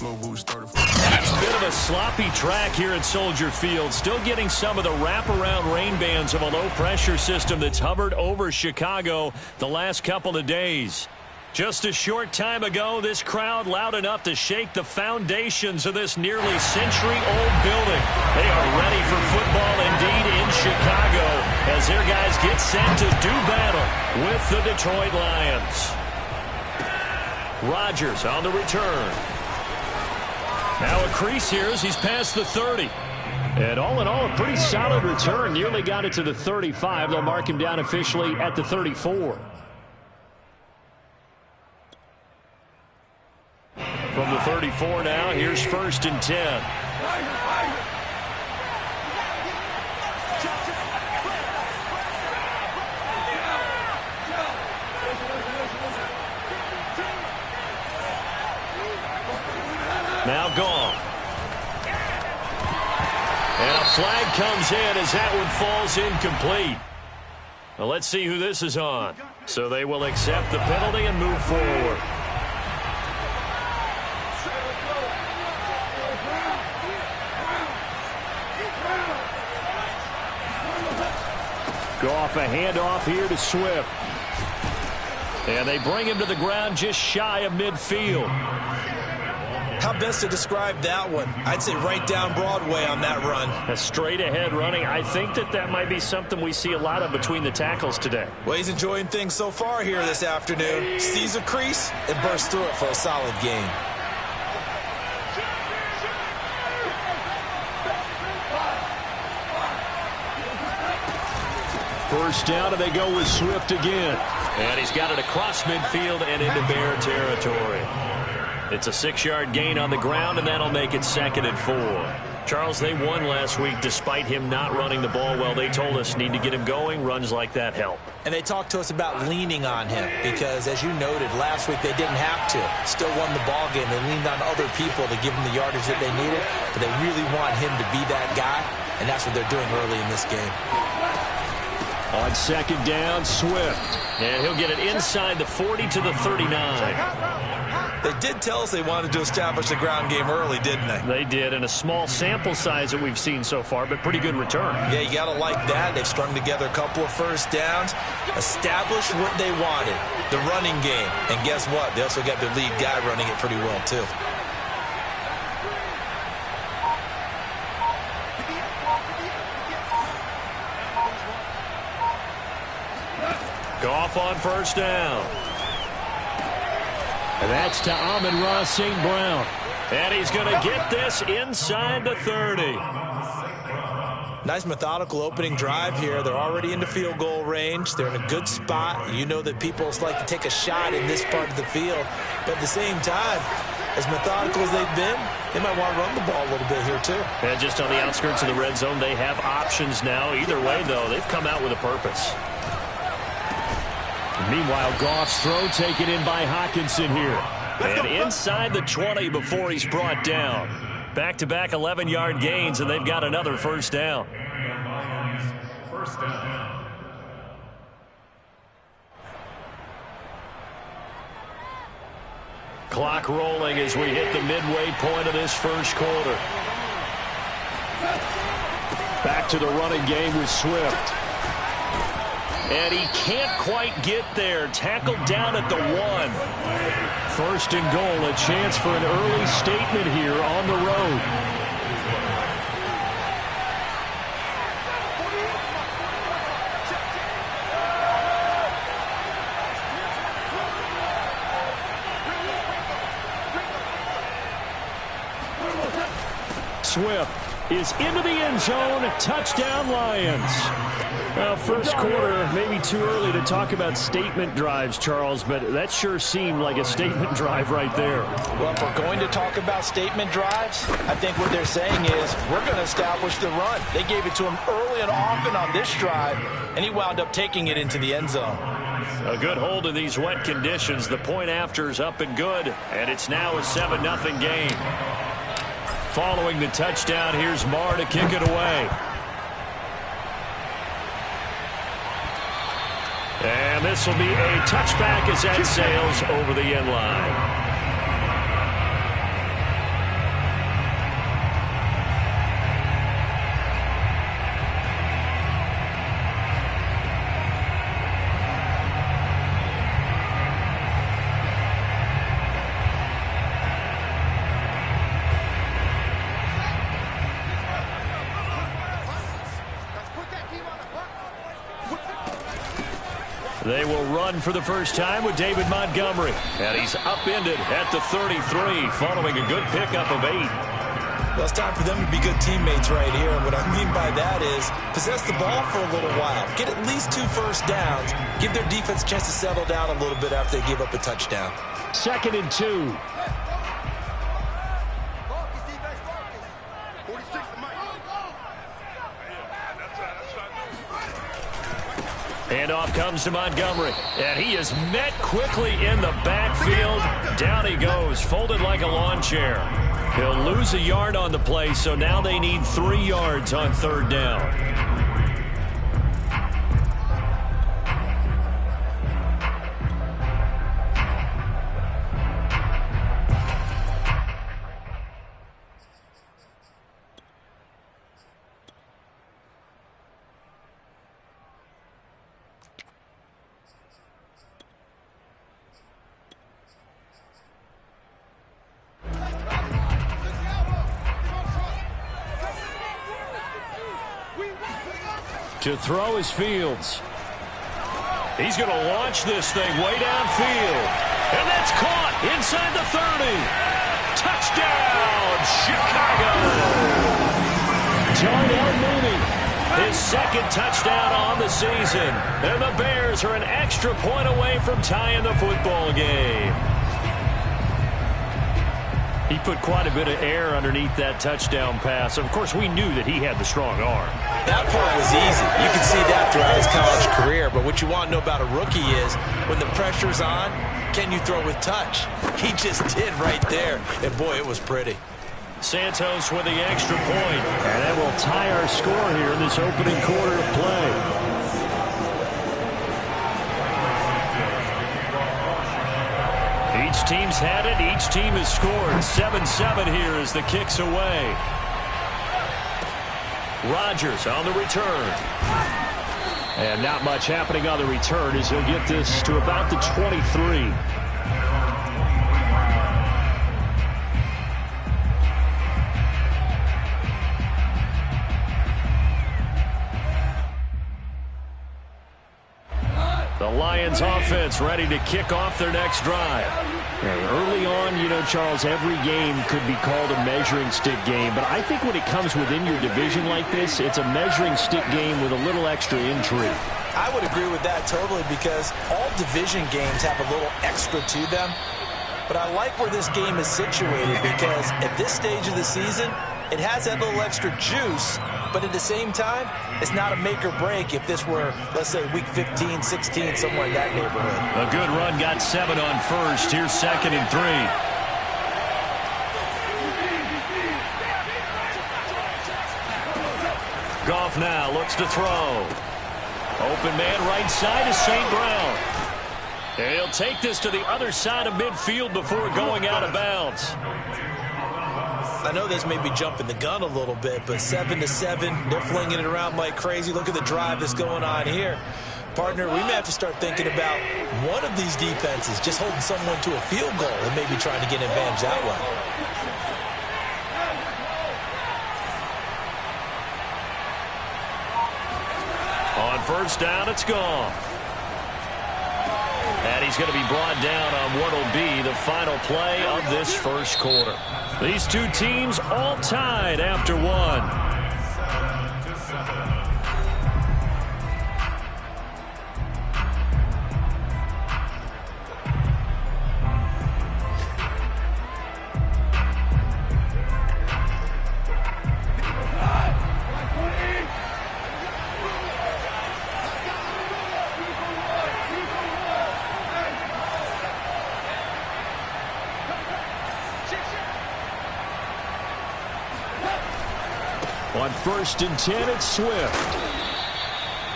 Bit of a sloppy track here at Soldier Field. Still getting some of the wraparound rain bands of a low-pressure system that's hovered over Chicago the last couple of days. Just a short time ago, this crowd loud enough to shake the foundations of this nearly century-old building. They are ready for football indeed in Chicago as their guys get set to do battle with the Detroit Lions. Rodgers on the return. Now a crease here as he's past the 30. And all in all, a pretty solid return. Nearly got it to the 35. They'll mark him down officially at the 34. From the 34 now, here's 1st and 10. Now gone. And a flag comes in as that one falls incomplete. Well, let's see who this is on. So they will accept the penalty and move forward. Goff a handoff here to Swift. And they bring him to the ground just shy of midfield. How best to describe that one? I'd say right down Broadway on that run. A straight ahead running. I think that might be something we see a lot of between the tackles today. Well, he's enjoying things so far here this afternoon. Sees a crease and bursts through it for a solid gain. First down, and they go with Swift again. And he's got it across midfield and into Bear territory. It's a 6-yard gain on the ground, and that'll make it 2nd and 4. Charles, they won last week despite him not running the ball well. They told us need to get him going. Runs like that help. And they talked to us about leaning on him because, as you noted, last week they didn't have to. Still won the ball game. They leaned on other people to give them the yardage that they needed, but they really want him to be that guy, and that's what they're doing early in this game. On 2nd down, Swift. And he'll get it inside the 40 to the 39. They did tell us they wanted to establish the ground game early, didn't they? They did, and a small sample size that we've seen so far, but pretty good return. Yeah, you got to like that. They've strung together a couple of first downs, established what they wanted, the running game. And guess what? They also got their lead guy running it pretty well, too. Goff on 1st down. And that's to Amon-Ra St. Brown. And he's going to get this inside the 30. Nice methodical opening drive here. They're already into field goal range. They're in a good spot. You know that people like to take a shot in this part of the field. But at the same time, as methodical as they've been, they might want to run the ball a little bit here too. And just on the outskirts of the red zone, they have options now. Either way, though, they've come out with a purpose. Meanwhile, Goff's throw taken in by Hockenson here. And inside the 20 before he's brought down. Back-to-back 11-yard gains, and they've got another 1st down. Clock rolling as we hit the midway point of this 1st quarter. Back to the running game with Swift. And he can't quite get there. Tackled down at the 1. 1st and goal. A chance for an early statement here on the road. Swift is into the end zone. Touchdown, Lions. Well, 1st quarter, maybe too early to talk about statement drives, Charles, but that sure seemed like a statement drive right there. Well, if we're going to talk about statement drives, I think what they're saying is we're going to establish the run. They gave it to him early and often on this drive, and he wound up taking it into the end zone. A good hold in these wet conditions. The point after is up and good, and it's now a 7-0 game. Following the touchdown, here's Marr to kick it away. And this will be a touchback as that sails over the end line. They will run for the first time with David Montgomery. And he's upended at the 33 following a good pickup of 8. Well, it's time for them to be good teammates right here. And what I mean by that is possess the ball for a little while. Get at least 2 first downs. Give their defense a chance to settle down a little bit after they give up a touchdown. 2nd and 2. Handoff comes to Montgomery, and he is met quickly in the backfield. Down he goes, folded like a lawn chair. He'll lose a yard on the play, so now they need 3 yards on 3rd down. To throw is Fields. He's going to launch this thing way downfield. And that's caught inside the 30. Touchdown, Chicago. Darnell Mooney, his 2nd touchdown on the season. And the Bears are an extra point away from tying the football game. He put quite a bit of air underneath that touchdown pass. Of course, we knew that he had the strong arm. That part was easy. You can see that throughout his college career. But what you want to know about a rookie is when the pressure's on, can you throw with touch? He just did right there. And, boy, it was pretty. Santos with the extra point. And that will tie our score here in this opening quarter of play. Each team's had it. Each team has scored. 7-7 here as the kick's away. Rodgers on the return. And not much happening on the return as he'll get this to about the 23. The Lions offense ready to kick off their next drive. And early on, you know, Charles, every game could be called a measuring stick game. But I think when it comes within your division like this, it's a measuring stick game with a little extra intrigue. I would agree with that totally because all division games have a little extra to them. But I like where this game is situated because at this stage of the season, it has that little extra juice. But at the same time, it's not a make or break if this were, let's say, week 15, 16, somewhere in that neighborhood. A good run got 7 on first. Here's 2nd and 3. Goff now looks to throw. Open man right side is St. Brown. And he'll take this to the other side of midfield before going out of bounds. I know this may be jumping the gun a little bit, but 7-7, they're flinging it around like crazy. Look at the drive that's going on here. Partner, we may have to start thinking about one of these defenses just holding someone to a field goal and maybe trying to get an advantage that way. On first down, it's gone. And he's going to be brought down on what will be the final play of this first quarter. These two teams all tied after 1. On 1st and 10, it's Swift.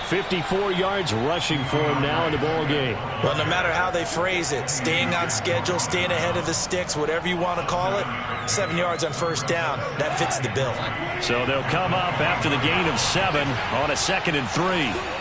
54 yards rushing for him now in the ball game. Well, no matter how they phrase it, staying on schedule, staying ahead of the sticks, whatever you want to call it, 7 yards on first down, that fits the bill. So they'll come up after the gain of 7 on a 2nd and 3.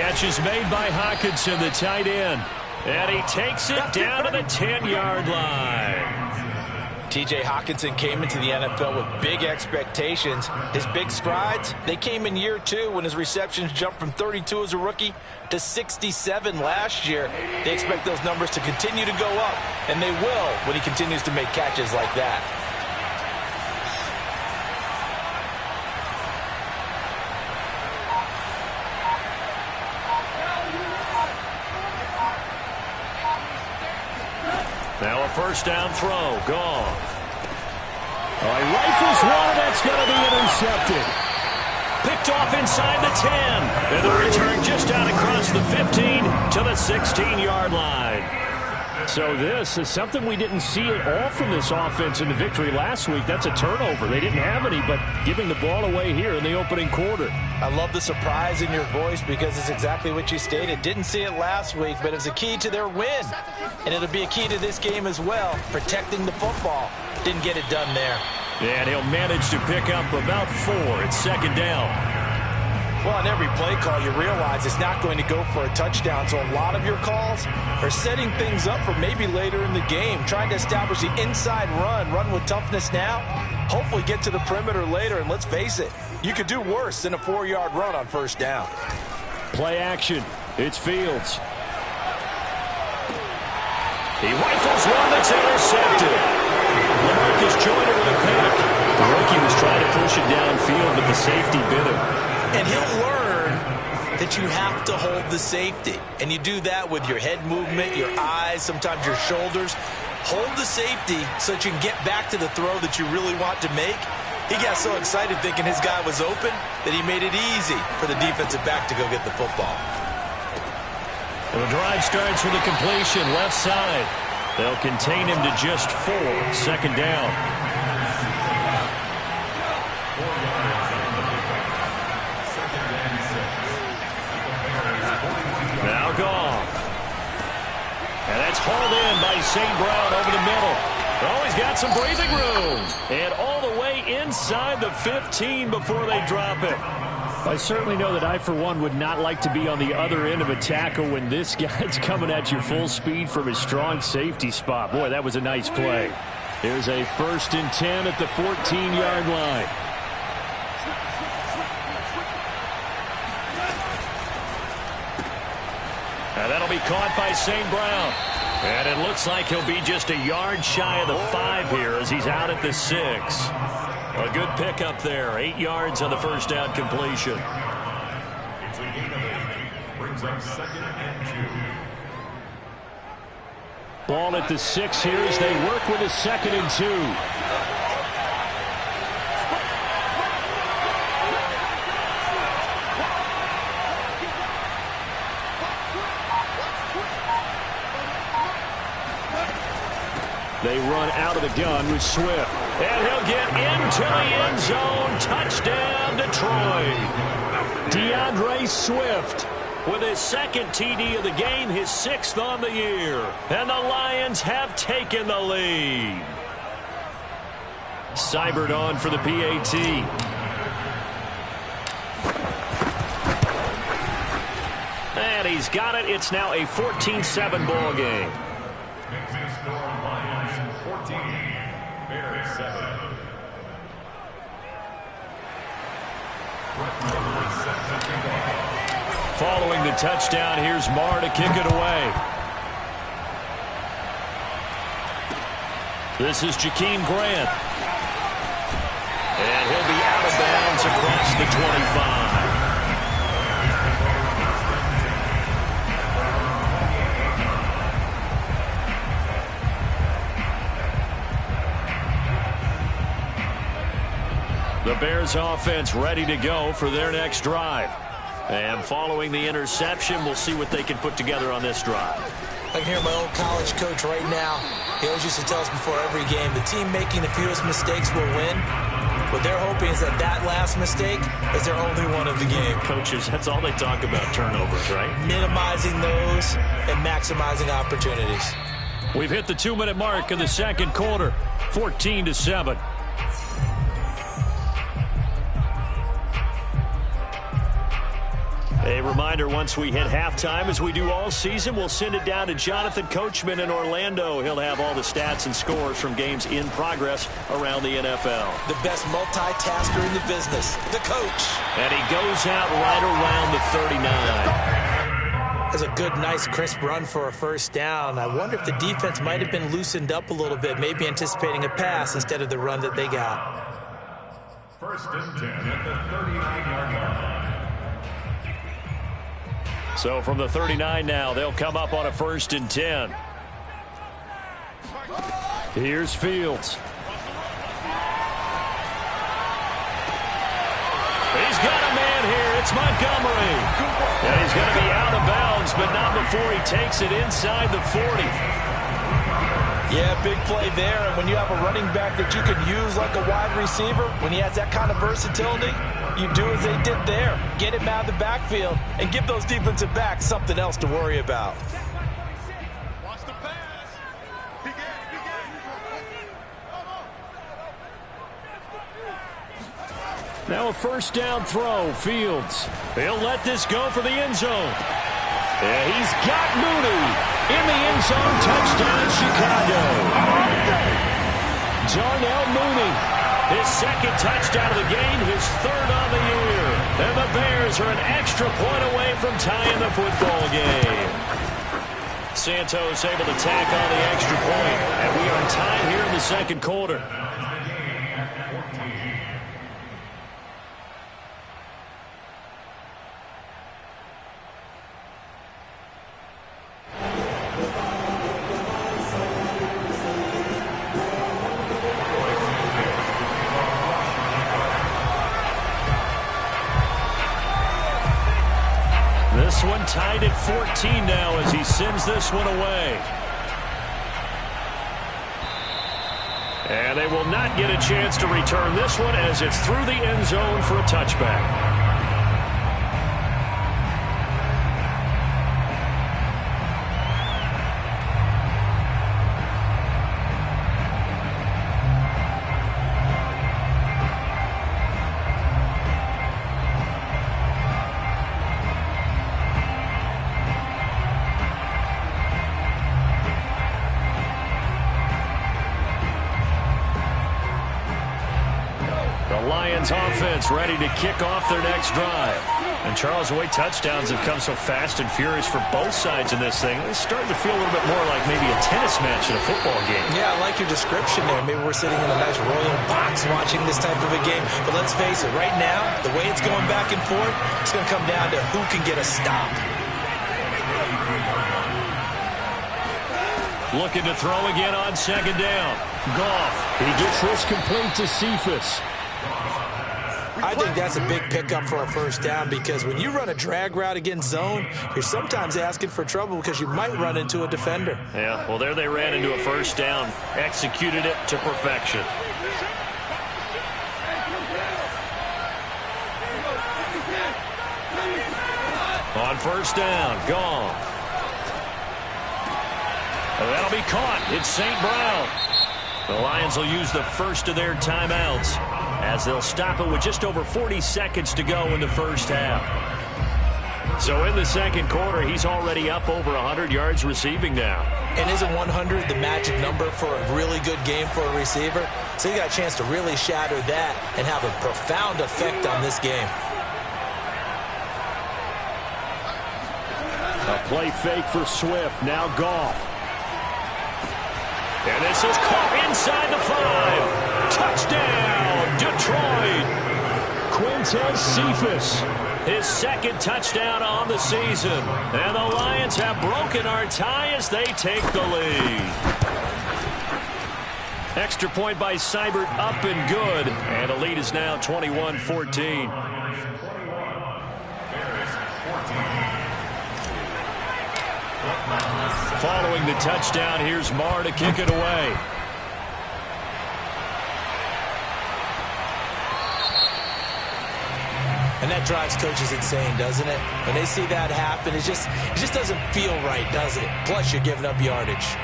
Catch is made by Hockenson, the tight end. And he takes it down to the 10-yard line. T.J. Hockenson came into the NFL with big expectations. His big strides, they came in year 2 when his receptions jumped from 32 as a rookie to 67 last year. They expect those numbers to continue to go up, and they will when he continues to make catches like that. Now a first down throw, gone. He rifles one, that's going to be intercepted. Picked off inside the 10. And the return just out across the 15 to the 16-yard line. So this is something we didn't see at all from this offense in the victory last week. That's a turnover. They didn't have any, but giving the ball away here in the opening quarter. I love the surprise in your voice because it's exactly what you stated. Didn't see it last week, but it's a key to their win. And it'll be a key to this game as well, protecting the football. Didn't get it done there. And he'll manage to pick up about 4. It's second down. Well, on every play call, you realize it's not going to go for a touchdown. So a lot of your calls are setting things up for maybe later in the game, trying to establish the inside run with toughness now, hopefully get to the perimeter later. And let's face it, you could do worse than a 4-yard run on first down. Play action. It's Fields. He rifles one that's intercepted. LaMarcus Joyner with a pick. The rookie was trying to push it downfield, but the safety bit him. And he'll learn that you have to hold the safety. And you do that with your head movement, your eyes, sometimes your shoulders. Hold the safety so that you can get back to the throw that you really want to make. He got so excited thinking his guy was open that he made it easy for the defensive back to go get the football. And the drive starts with a completion left side. They'll contain him to just 4. Second down. Now gone. And that's hauled in by St. Brown over the middle. Oh, he's got some breathing room. And all the way inside the 15 before they drop it. I certainly know that I, for one, would not like to be on the other end of a tackle when this guy's coming at you full speed from his strong safety spot. Boy, that was a nice play. Here's a 1st and 10 at the 14-yard line. And that'll be caught by St. Brown. And it looks like he'll be just a yard shy of the 5 here as he's out at the 6. A good pickup there. 8 yards on the first down completion. It's a gain of 8. Brings up 2nd and 2. Ball at the 6 here as they work with a 2nd and 2. They run out of the gun with Swift. And he'll get into the end zone. Touchdown, Detroit. DeAndre Swift with his 2nd TD of the game, his 6th on the year. And the Lions have taken the lead. Seibert on for the PAT. And he's got it. It's now a 14-7 ball game. Following the touchdown, here's Marr to kick it away. This is Jakeem Grant. And he'll be out of bounds across the 25. The Bears offense ready to go for their next drive. And following the interception, we'll see what they can put together on this drive. I can hear my old college coach right now. He always used to tell us before every game, the team making the fewest mistakes will win. What they're hoping is that that last mistake is their only one of the game. Coaches, that's all they talk about, turnovers, right? Minimizing those and maximizing opportunities. We've hit the 2-minute mark of the second quarter, 14-7. A reminder, once we hit halftime, as we do all season, we'll send it down to Jonathan Coachman in Orlando. He'll have all the stats and scores from games in progress around the NFL. The best multitasker in the business, the coach. And he goes out right around the 39. That's a good, nice, crisp run for a first down. I wonder if the defense might have been loosened up a little bit, maybe anticipating a pass instead of the run that they got. First and 10 at the 39-yard line. So from the 39 now, they'll come up on a 1st and 10. Here's Fields. He's got a man here. It's Montgomery. And he's going to be out of bounds, but not before he takes it inside the 40. Yeah, big play there. And when you have a running back that you can use like a wide receiver, when he has that kind of versatility, you do as they did there. Get him out of the backfield and give those defensive backs something else to worry about. Watch the pass. Now a first down throw. Fields. He'll let this go for the end zone. Yeah, he's got Mooney in the end zone. Touchdown, Chicago. Darnell Mooney, his second touchdown of the game, his third on the year. And the Bears are an extra point away from tying the football game. Santos able to tack on the extra point, and we are tied here in the second quarter. This one tied at 14 now as he sends this one away. And they will not get a chance to return this one as it's through the end zone for a touchback. Offense ready to kick off their next drive. And Charles, the way touchdowns have come so fast and furious for both sides in this thing, it's starting to feel a little bit more like maybe a tennis match in a football game. Yeah, I like your description there. Maybe we're sitting in a nice royal box watching this type of a game. But let's face it, right now, the way it's going back and forth, it's going to come down to who can get a stop. Looking to throw again on second down. Goff. He gets this complete to Cephas. I think that's a big pickup for a first down because when you run a drag route against zone, you're sometimes asking for trouble because you might run into a defender. Yeah, well, there they ran into a first down, executed it to perfection. On first down, gone. That'll be caught. It's St. Brown. The Lions will use the first of their timeouts as they'll stop it with just over 40 seconds to go in the first half. So in the second quarter, he's already up over 100 yards receiving now. And isn't 100 the magic number for a really good game for a receiver? So you got a chance to really shatter that and have a profound effect on this game. A play fake for Swift. Now Goff. And this is caught inside the 5. Touchdown, Detroit. Quintez Cephas, his second touchdown on the season. And the Lions have broken our tie as they take the lead. Extra point by Seibert, up and good. And the lead is now 21-14. Following the touchdown, here's Marr to kick it away. And that drives coaches insane, doesn't it? When they see that happen, it just doesn't feel right, does it? Plus, you're giving up yardage.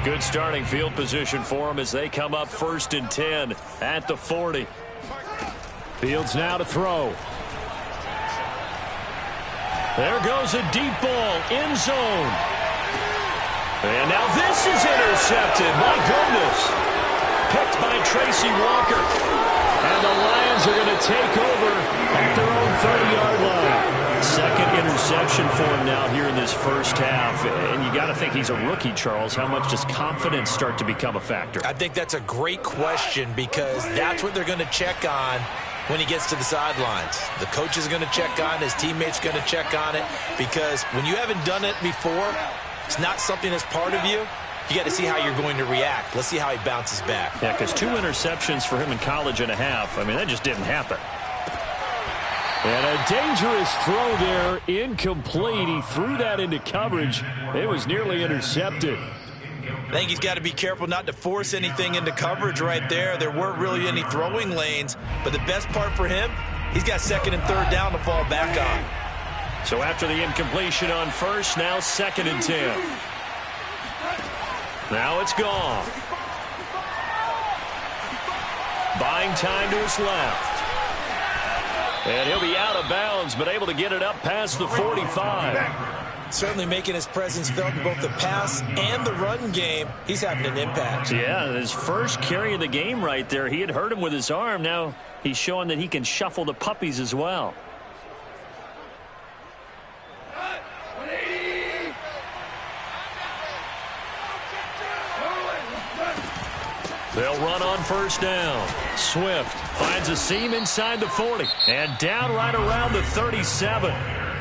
Good starting field position for them as they come up 1st and 10 at the 40. Fields now to throw. There goes a deep ball, end zone. And now this is intercepted. My goodness. Picked by Tracy Walker. And the Lions are going to take over at their own 30-yard line. Second interception for him now here in this first half. And you got to think he's a rookie, Charles. How much does confidence start to become a factor? I think that's a great question because that's what they're going to check on when he gets to the sidelines. The coach is going to check on it. His teammates going to check on it because when you haven't done it before, it's not something that's part of you. You got to see how you're going to react. Let's see how he bounces back. Yeah, because 2 interceptions for him in college and a half. I mean, that just didn't happen. And a dangerous throw there, incomplete. He threw that into coverage. It was nearly intercepted. I think he's got to be careful not to force anything into coverage right there. There weren't really any throwing lanes, but the best part for him, he's got 2nd and 3rd down to fall back on. So after the incompletion on first, now 2nd and 10. Now it's gone. Buying time to his left. And he'll be out of bounds, but able to get it up past the 45. Certainly making his presence felt in both the pass and the run game. He's having an impact. Yeah, his first carry of the game right there. He had hurt him with his arm. Now he's showing that he can shuffle the puppies as well. They'll run on first down. Swift finds a seam inside the 40 and down right around the 37.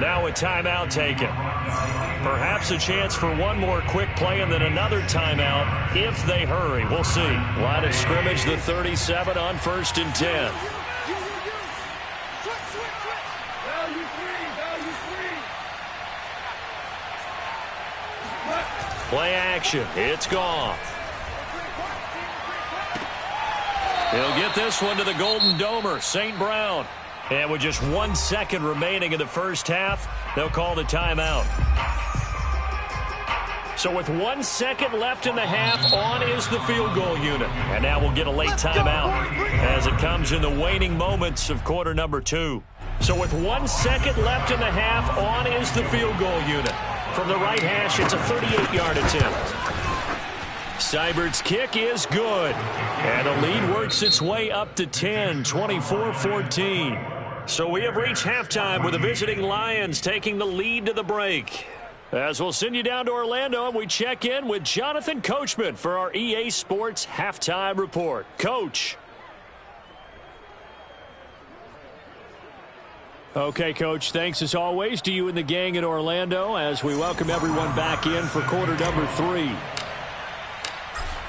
Now a timeout taken. Perhaps a chance for one more quick play and then another timeout if they hurry. We'll see. Line of scrimmage, the 37 on 1st and 10. Play action. It's gone. He'll get this one to the Golden Domer, St. Brown. And with just 1 second remaining in the first half, they'll call the timeout. So with 1 second left in the half, on is the field goal unit. And now we'll get a late timeout as it comes in the waning moments of quarter number 2. So with 1 second left in the half, on is the field goal unit. From the right hash, it's a 38-yard attempt. Seibert's kick is good. And the lead works its way up to 10, 24-14. So we have reached halftime with the visiting Lions taking the lead to the break. As we'll send you down to Orlando and we check in with Jonathan Coachman for our EA Sports Halftime Report. Coach. Okay, Coach, thanks as always to you and the gang in Orlando as we welcome everyone back in for quarter number 3.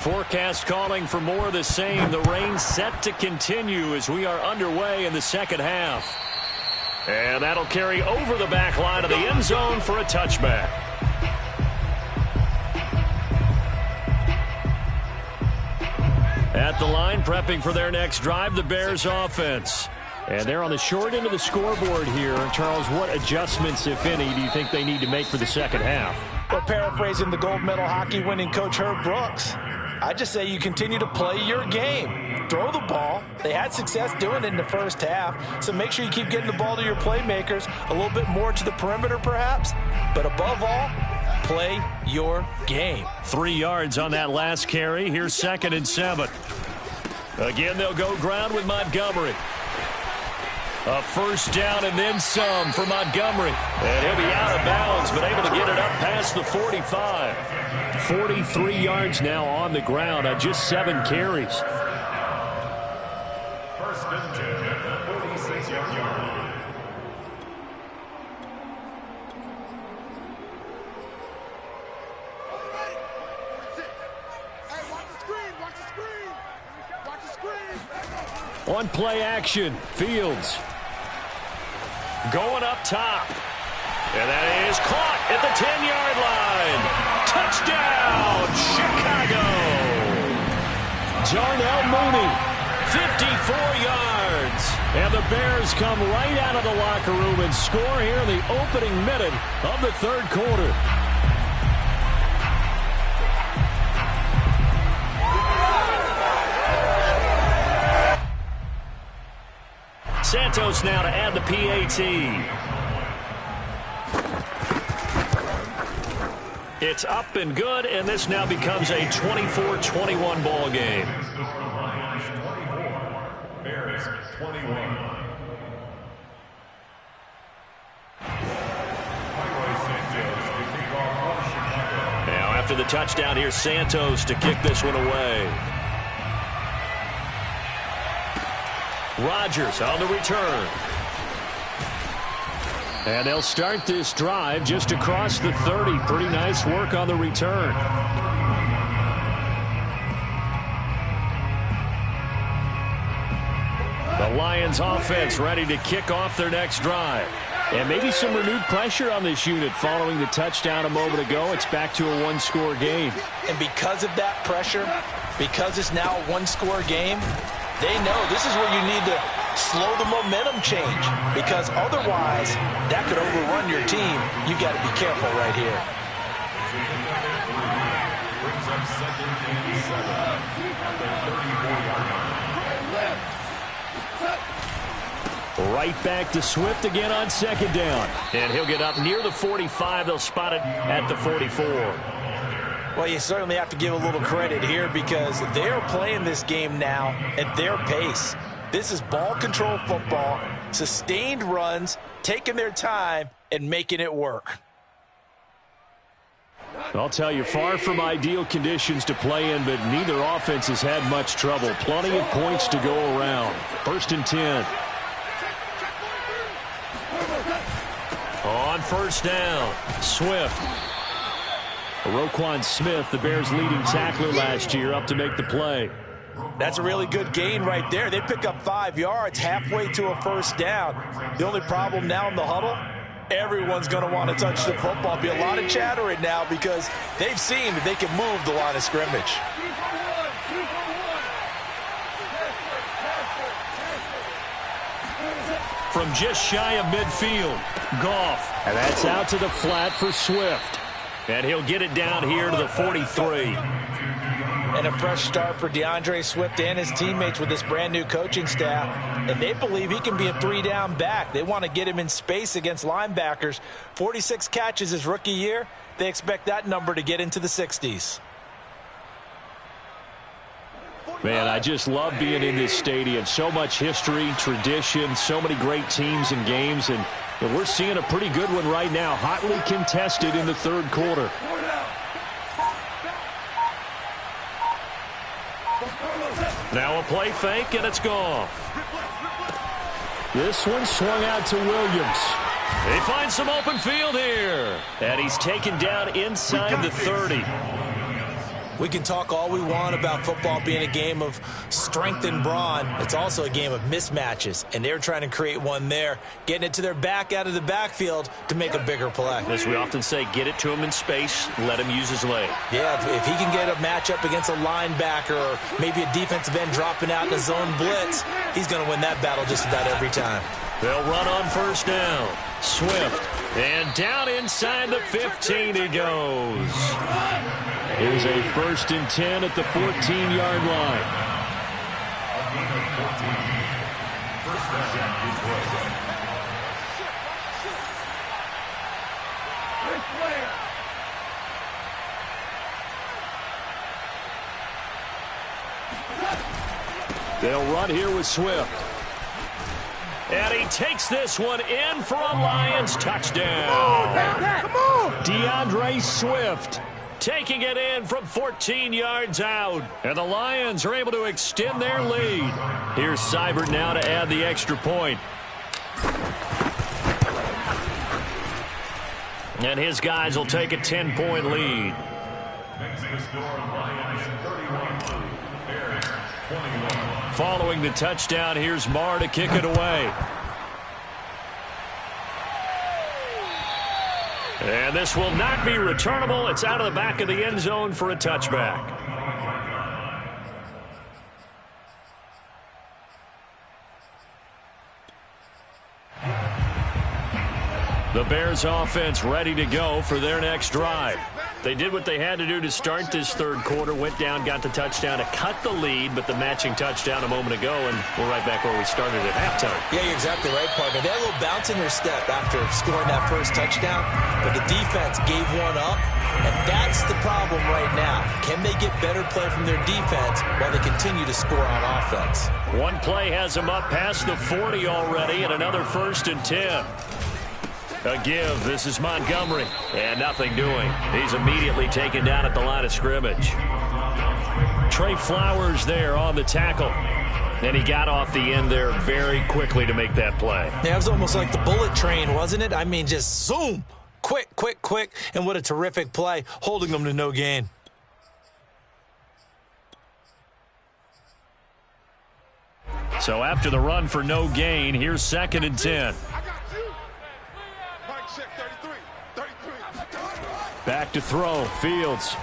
Forecast calling for more of the same. The rain set to continue as we are underway in the second half. And that'll carry over the back line of the end zone for a touchback. At the line, prepping for their next drive, the Bears offense. And they're on the short end of the scoreboard here. Charles, what adjustments, if any, do you think they need to make for the second half? Well, paraphrasing the gold medal hockey winning coach Herb Brooks, I just say you continue to play your game. Throw the ball. They had success doing it in the first half, so make sure you keep getting the ball to your playmakers, a little bit more to the perimeter perhaps, but above all, play your game. 3 yards on that last carry. Here's 2nd and 7. Again, they'll go ground with Montgomery. A first down and then some for Montgomery. And he'll be out of bounds, but able to get it up past the 45. 43 yards now on the ground on just 7 carries. First and 10 at the 46-yard line. On play action, Fields. Going up top. And that is caught at the 10-yard line. Touchdown, Chicago. Darnell Mooney, 54 yards. And the Bears come right out of the locker room and score here in the opening minute of the third quarter. Santos now to add the PAT. It's up and good, and this now becomes a 24-21 ball game. Bears 21. Now after the touchdown, here's Santos to kick this one away. Rodgers on the return. And they'll start this drive just across the 30. Pretty nice work on the return. The Lions offense ready to kick off their next drive. And maybe some renewed pressure on this unit following the touchdown a moment ago. It's back to a one-score game. And because of that pressure, because it's now a one-score game, they know this is where you need to slow the momentum change, because otherwise that could overrun your team. You got to be careful right here. Brings up 2nd and 7 at their 34-yard line. Right back to Swift again on second down. And he'll get up near the 45. They'll spot it at the 44. Well, you certainly have to give a little credit here because they're playing this game now at their pace. This is ball control football, sustained runs, taking their time and making it work. I'll tell you, far from ideal conditions to play in, but neither offense has had much trouble. Plenty of points to go around. 1st and 10. On first down, Swift. Roquan Smith, the Bears' leading tackler last year, up to make the play. That's a really good gain right there. They pick up 5 yards halfway to a first down. The only problem now in the huddle, everyone's going to want to touch the football. Be a lot of chatter right now because they've seen that they can move the line of scrimmage. From just shy of midfield, Goff. And that's out to the flat for Swift. And he'll get it down here to the 43. And a fresh start for DeAndre Swift and his teammates with this brand new coaching staff. And they believe he can be a 3-down back. They want to get him in space against linebackers. 46 catches his rookie year. They expect that number to get into the 60s. Man, I just love being in this stadium. So much history, tradition, so many great teams and games. And we're seeing a pretty good one right now. Hotly contested in the third quarter. Now a play fake, and it's gone. This one swung out to Williams. They find some open field here. And he's taken down inside the 30. We can talk all we want about football being a game of strength and brawn. It's also a game of mismatches, and they're trying to create one there, getting it to their back out of the backfield to make a bigger play. As we often say, get it to him in space, let him use his leg. Yeah, if he can get a matchup against a linebacker or maybe a defensive end dropping out in a zone blitz, he's going to win that battle just about every time. They'll run on first down. Swift. And down inside the 15 he goes. Here's a 1st and 10 at the 14-yard line. First down, Detroit. They'll run here with Swift. And he takes this one in for a Lions touchdown. Come on! DeAndre Swift taking it in from 14 yards out. And the Lions are able to extend their lead. Here's Seibert now to add the extra point. And his guys will take a 10-point lead. Makes the score Lions 31, Bears 21. Following the touchdown, here's Marr to kick it away. And this will not be returnable. It's out of the back of the end zone for a touchback. The Bears offense ready to go for their next drive. They did what they had to do to start this third quarter, went down, got the touchdown to cut the lead, but the matching touchdown a moment ago, and we're right back where we started at halftime. Yeah, you're exactly right, partner. They had a little bounce in their step after scoring that first touchdown, but the defense gave one up, and that's the problem right now. Can they get better play from their defense while they continue to score on offense? One play has them up past the 40 already, and another 1st and 10. A give. This is Montgomery. And nothing doing. He's immediately taken down at the line of scrimmage. Trey Flowers there on the tackle. And he got off the end there very quickly to make that play. Yeah, it was almost like the bullet train, wasn't it? I mean, just zoom. Quick, quick, quick. And what a terrific play, holding them to no gain. So after the run for no gain, here's 2nd and 10. Back to throw, Fields.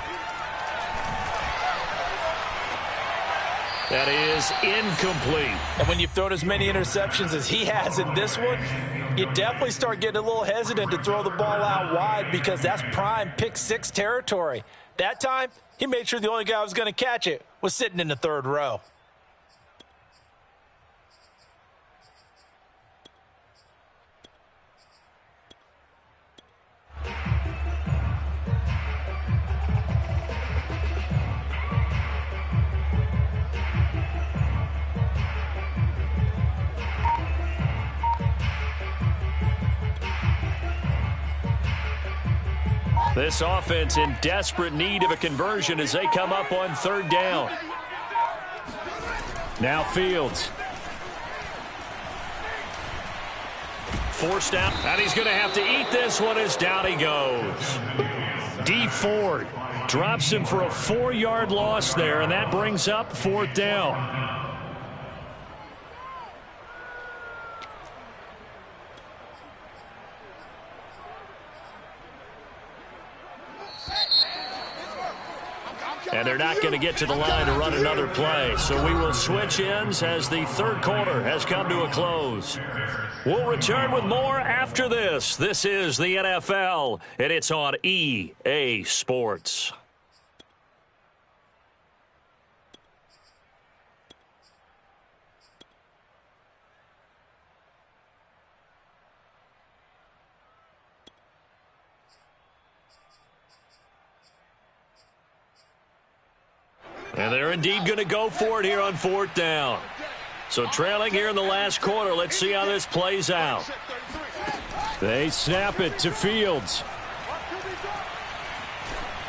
That is incomplete. And when you've thrown as many interceptions as he has in this one, you definitely start getting a little hesitant to throw the ball out wide because that's prime pick 6 territory. That time, he made sure the only guy who was going to catch it was sitting in the 3rd row. This offense in desperate need of a conversion as they come up on 3rd down. Now Fields. Forced out, and he's going to have to eat this one as down he goes. D Ford drops him for a 4-yard loss there, and that brings up 4th down. And they're not going to get to the line to run another play. So we will switch ends as the 3rd quarter has come to a close. We'll return with more after this. This is the NFL, and it's on EA Sports. And they're indeed going to go for it here on 4th down. So trailing here in the last quarter. Let's see how this plays out. They snap it to Fields.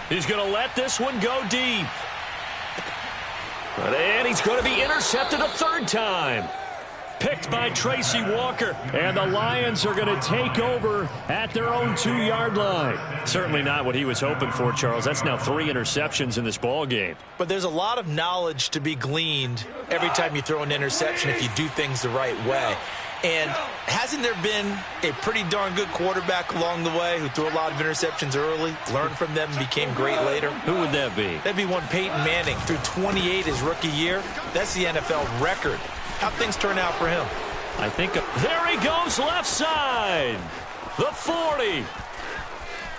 He's going to let this one go deep. And he's going to be intercepted a 3rd time. Picked by Tracy Walker. And the Lions are going to take over at their own 2-yard line. Certainly not what he was hoping for, Charles. That's now 3 interceptions in this ball game. But there's a lot of knowledge to be gleaned every time you throw an interception if you do things the right way. And hasn't there been a pretty darn good quarterback along the way who threw a lot of interceptions early, learned from them, and became great later? Who would that be? That'd be one Peyton Manning. Threw 28 his rookie year. That's the NFL record. How'd things turn out for him? I think there he goes left side. The 40.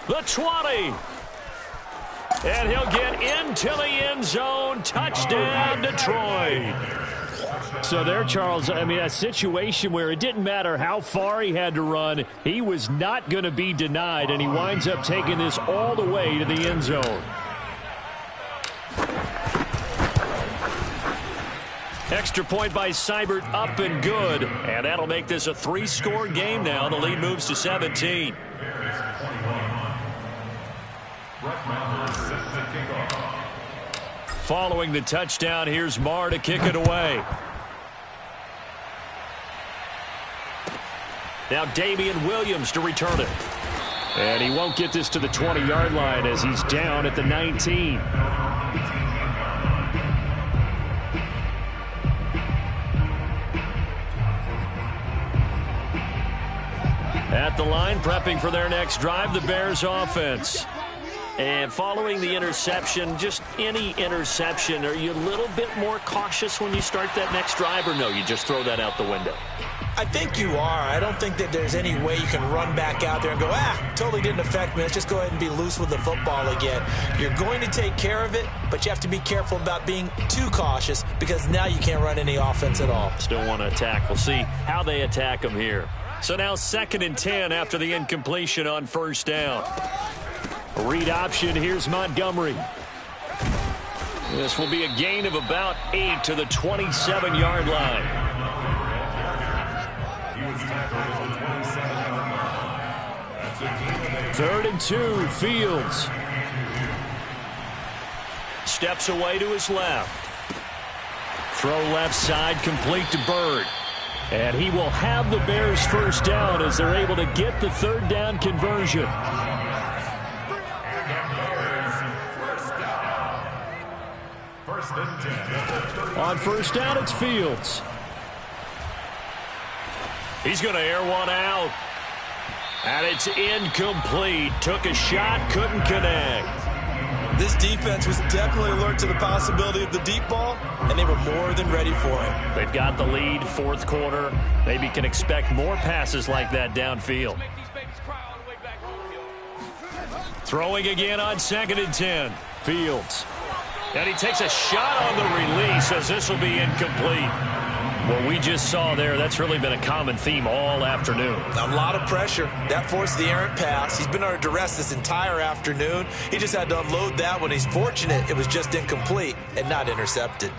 The 20. And he'll get into the end zone. Touchdown, Detroit. So there, Charles, I mean, a situation where it didn't matter how far he had to run. He was not going to be denied, and he winds up taking this all the way to the end zone. Extra point by Seibert, up and good. And that'll make this a 3-score game now. The lead moves to 17. Following the touchdown, here's Marr to kick it away. Now Damian Williams to return it. And he won't get this to the 20-yard line as he's down at the 19. At the line, prepping for their next drive, the Bears offense. And following the interception, just any interception, are you a little bit more cautious when you start that next drive, or no, you just throw that out the window? I think you are. I don't think that there's any way you can run back out there and go, totally didn't affect me. Let's just go ahead and be loose with the football again. You're going to take care of it, but you have to be careful about being too cautious because now you can't run any offense at all. Still want to attack. We'll see how they attack them here. So now 2nd and 10 after the incompletion on 1st down. Read option. Here's Montgomery. This will be a gain of about 8 to the 27-yard line. 3rd and 2, Fields. Steps away to his left. Throw left side, complete to Bird. And he will have the Bears 1st down as they're able to get the 3rd down conversion. On 1st down, it's Fields. He's going to air one out. And it's incomplete. Took a shot, couldn't connect. This defense was definitely alert to the possibility of the deep ball, and they were more than ready for it. They've got the lead, 4th quarter. Maybe can expect more passes like that downfield. Throwing again on 2nd and 10. Fields. And he takes a shot on the release as this will be incomplete. What we just saw there, that's really been a common theme all afternoon. A lot of pressure. That forced the errant pass. He's been under duress this entire afternoon. He just had to unload that one. He's fortunate it was just incomplete and not intercepted.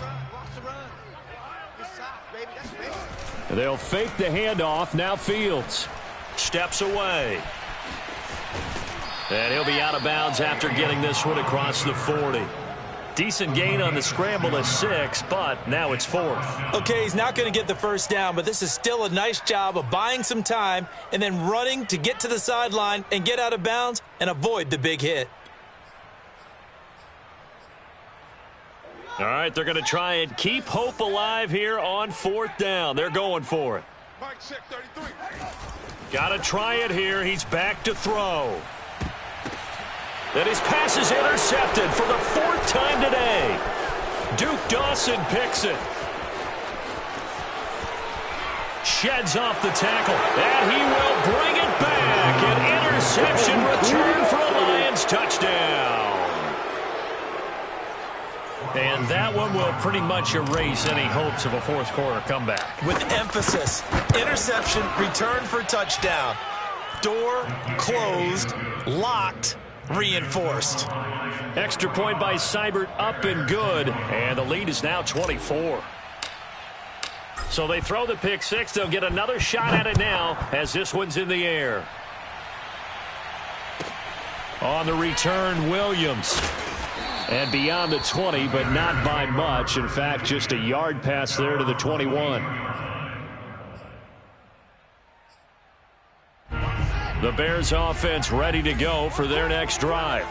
They'll fake the handoff. Now Fields steps away. And he'll be out of bounds after getting this one across the 40. Decent gain on the scramble of 6, but now it's 4th. Okay, he's not going to get the 1st down, but this is still a nice job of buying some time and then running to get to the sideline and get out of bounds and avoid the big hit. All right, they're going to try and keep hope alive here on 4th down. They're going for it. Got to try it here. He's back to throw. And his pass is intercepted for the 4th time today. Duke Dawson picks it. Sheds off the tackle. And he will bring it back. An interception return for a Lions touchdown. And that one will pretty much erase any hopes of a 4th quarter comeback. With emphasis, interception, return for touchdown. Door closed, locked, reinforced. Extra point by Seibert, up and good. And the lead is now 24. So they throw the pick 6. They'll get another shot at it now as this one's in the air. On the return, Williams. And beyond the 20, but not by much. In fact, just a yard pass there to the 21. The Bears offense ready to go for their next drive.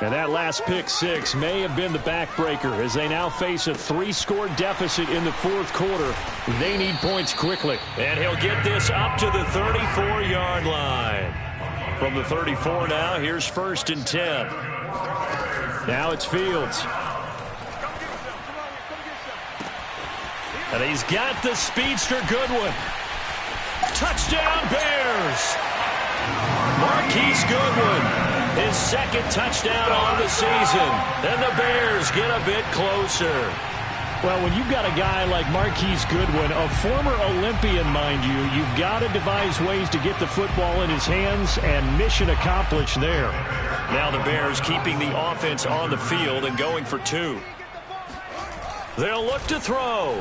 And that last pick 6 may have been the backbreaker as they now face a 3-score deficit in the 4th quarter. They need points quickly. And he'll get this up to the 34-yard line. From the 34 now, here's 1st and 10. Now it's Fields. And he's got the speedster Goodwin. Touchdown Bears! Marquise Goodwin, his 2nd touchdown on the season. And the Bears get a bit closer. Well, when you've got a guy like Marquise Goodwin, a former Olympian, mind you, you've got to devise ways to get the football in his hands, and mission accomplished there. Now the Bears keeping the offense on the field and going for 2. They'll look to throw.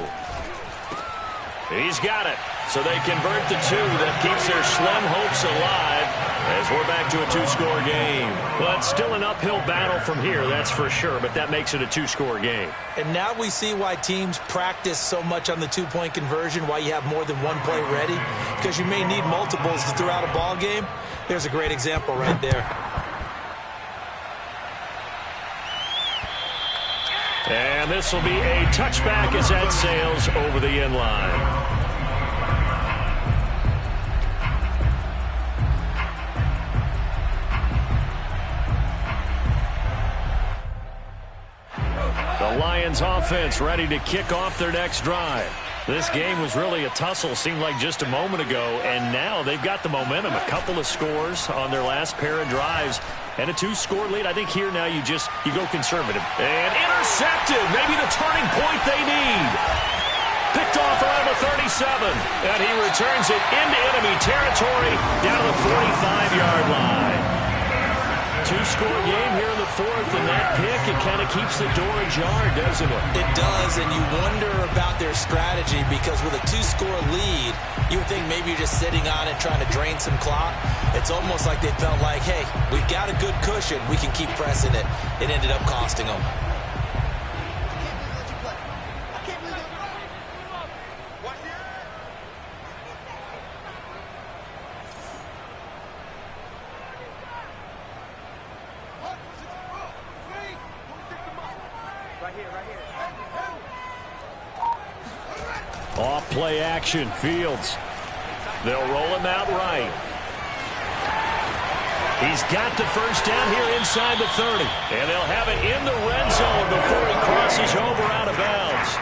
He's got it. So they convert the 2 that keeps their slim hopes alive as we're back to a 2-score game. Well, it's still an uphill battle from here, that's for sure, but that makes it a 2-score game. And now we see why teams practice so much on the 2-point conversion, why you have more than one play ready, because you may need multiples throughout a ball game. There's a great example right there. And this will be a touchback as that sails over the end line. The Lions offense ready to kick off their next drive. This game was really a tussle, seemed like just a moment ago, and now they've got the momentum. A couple of scores on their last pair of drives and a 2-score lead. I think here now you go conservative. And intercepted, maybe the turning point they need. Picked off around the 37, and he returns it into enemy territory down to the 45-yard line. 2-score game here in the fourth, and that pick, it kind of keeps the door ajar, doesn't it? It does, and you wonder about their strategy because with a 2-score lead, you would think maybe you're just sitting on it trying to drain some clock. It's almost like they felt like, hey, we've got a good cushion. We can keep pressing it. It ended up costing them. Off play action, Fields. They'll roll him out right. He's got the first down here inside the 30. And they'll have it in the red zone before he crosses over out of bounds.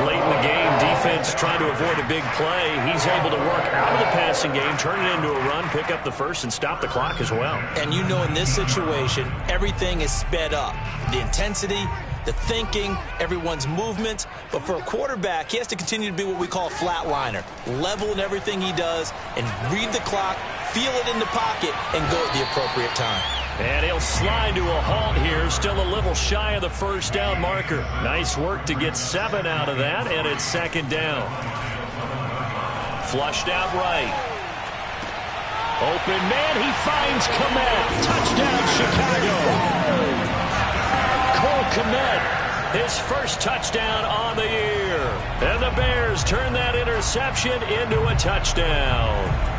Late in the game, defense trying to avoid a big play. He's able to work out of the passing game, turn it into a run, pick up the first, and stop the clock as well. And you know in this situation, everything is sped up. The intensity, the thinking, everyone's movement. But for a quarterback, he has to continue to be what we call a flatliner. Level in everything he does and read the clock, feel it in the pocket, and go at the appropriate time. And he'll slide to a halt here, still a little shy of the first down marker. Nice work to get 7 out of that, and it's second down. Flushed out right. Open man, he finds Kmet. Touchdown, Chicago. Cole Kmet, his first touchdown on the year. And the Bears turn that interception into a touchdown.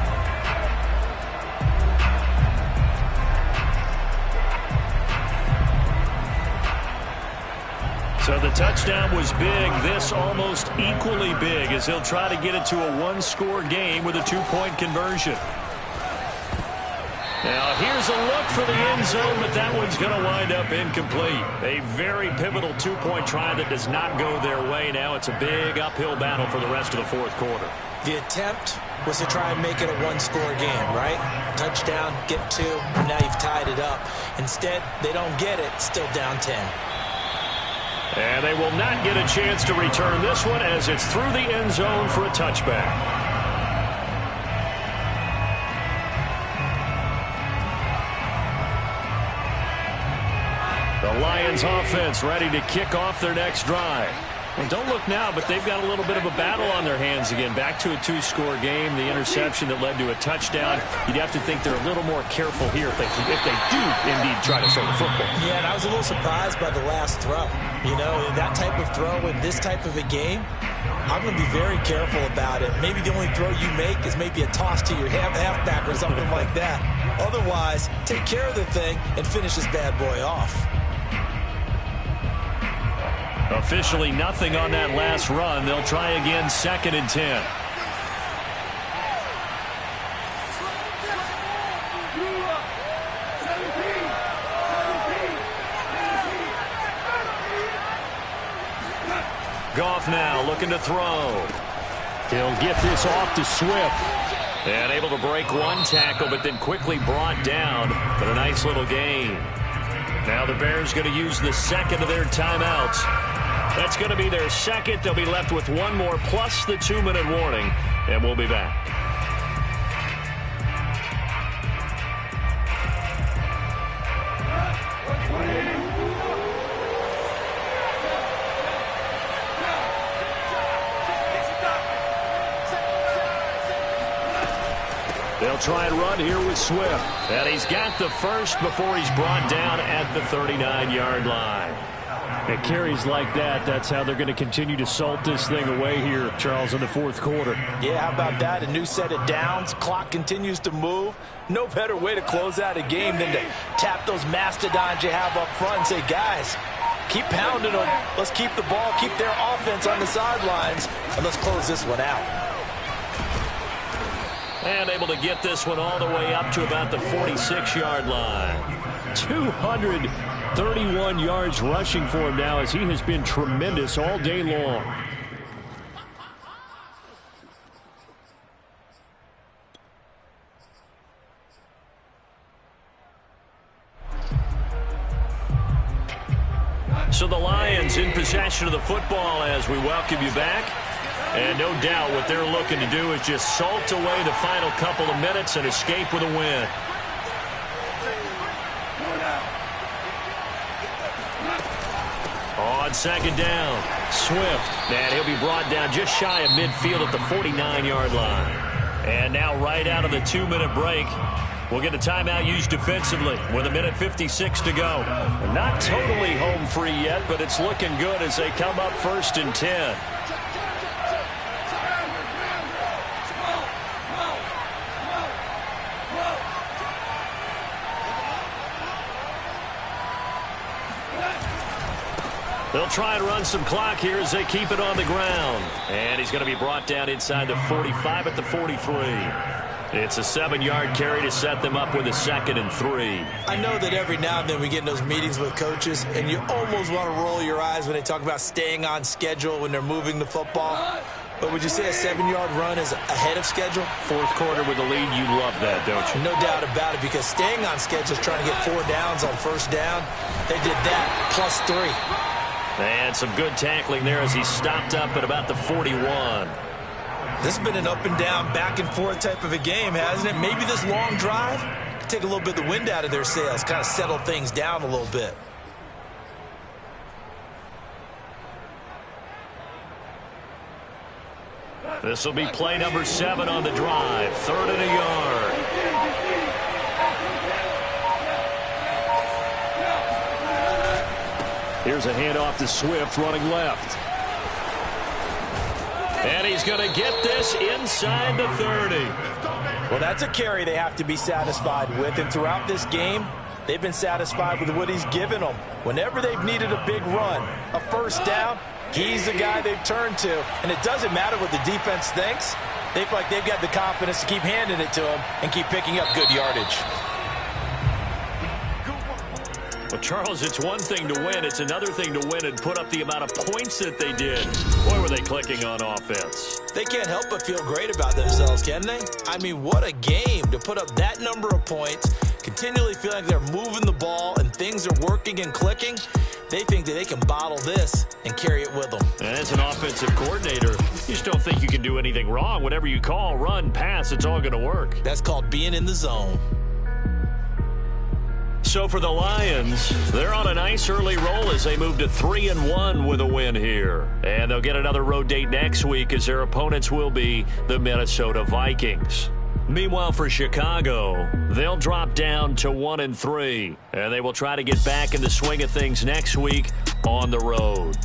So the touchdown was big. This almost equally big as he'll try to get it to a 1-score game with a 2-point conversion. Now here's a look for the end zone, but that one's going to wind up incomplete. A very pivotal 2-point try that does not go their way. Now it's a big uphill battle for the rest of the fourth quarter. The attempt was to try and make it a 1-score game, right? Touchdown, get 2, and now you've tied it up. Instead, they don't get it, still down 10. And they will not get a chance to return this one as it's through the end zone for a touchback. The Lions offense ready to kick off their next drive. Well, don't look now, but they've got a little bit of a battle on their hands again. Back to a 2-score game. The interception that led to a touchdown. You'd have to think they're a little more careful here if they do indeed try to throw the football. Yeah, and I was a little surprised by the last throw. You know, that type of throw in this type of a game, I'm going to be very careful about it. Maybe the only throw you make is maybe a toss to your halfback or something like that. Otherwise, take care of the thing and finish this bad boy off. Officially nothing on that last run. They'll try again, 2nd and 10. Goff now looking to throw. He'll get this off to Swift. And able to break one tackle, but then quickly brought down. But a nice little gain. Now the Bears going to use the second of their timeouts. That's going to be their second. They'll be left with one more plus the 2-minute warning. And we'll be back. They'll try and run here with Swift. And he's got the first before he's brought down at the 39-yard line. At carries like that, that's how they're going to continue to salt this thing away here, Charles, in the fourth quarter. Yeah, how about that? A new set of downs. Clock continues to move. No better way to close out a game than to tap those mastodons you have up front and say, guys, keep pounding them. Let's keep the ball, keep their offense on the sidelines, and let's close this one out. And able to get this one all the way up to about the 46-yard line. 231 yards rushing for him now as he has been tremendous all day long. So the Lions in possession of the football as we welcome you back. And no doubt what they're looking to do is just salt away the final couple of minutes and escape with a win. On second down, Swift. And he'll be brought down just shy of midfield at the 49-yard line. And now right out of the 2-minute break, we'll get a timeout used defensively with 1:56 to go. Not totally home free yet, but it's looking good as they come up 1st and 10. They'll try and run some clock here as they keep it on the ground. And he's going to be brought down inside the 45 at the 43. It's a 7-yard carry to set them up with a 2nd and 3. I know that every now and then we get in those meetings with coaches, and you almost want to roll your eyes when they talk about staying on schedule when they're moving the football. But would you say a 7-yard run is ahead of schedule? Fourth quarter with the lead, you love that, don't you? No doubt about it, because staying on schedule is trying to get 4 downs on 1st down. They did that, plus 3. And some good tackling there as he stopped up at about the 41. This has been an up and down, back and forth type of a game, hasn't it? Maybe this long drive could take a little bit of the wind out of their sails, kind of settle things down a little bit. This will be play number 7 on the drive. 3rd and a yard. Here's a handoff to Swift running left. And he's going to get this inside the 30. Well, that's a carry they have to be satisfied with. And throughout this game, they've been satisfied with what he's given them. Whenever they've needed a big run, a 1st down, he's the guy they've turned to. And it doesn't matter what the defense thinks. They feel like they've got the confidence to keep handing it to him and keep picking up good yardage. Well, Charles, it's one thing to win. It's another thing to win and put up the amount of points that they did. Boy, were they clicking on offense. They can't help but feel great about themselves, can they? I mean, what a game to put up that number of points, continually feeling like they're moving the ball and things are working and clicking. They think that they can bottle this and carry it with them. And as an offensive coordinator, you just don't think you can do anything wrong. Whatever you call, run, pass, it's all going to work. That's called being in the zone. So for the Lions, they're on a nice early roll as they move to 3-1 with a win here. And they'll get another road date next week as their opponents will be the Minnesota Vikings. Meanwhile, for Chicago, they'll drop down to 1-3. And they will try to get back in the swing of things next week on the road.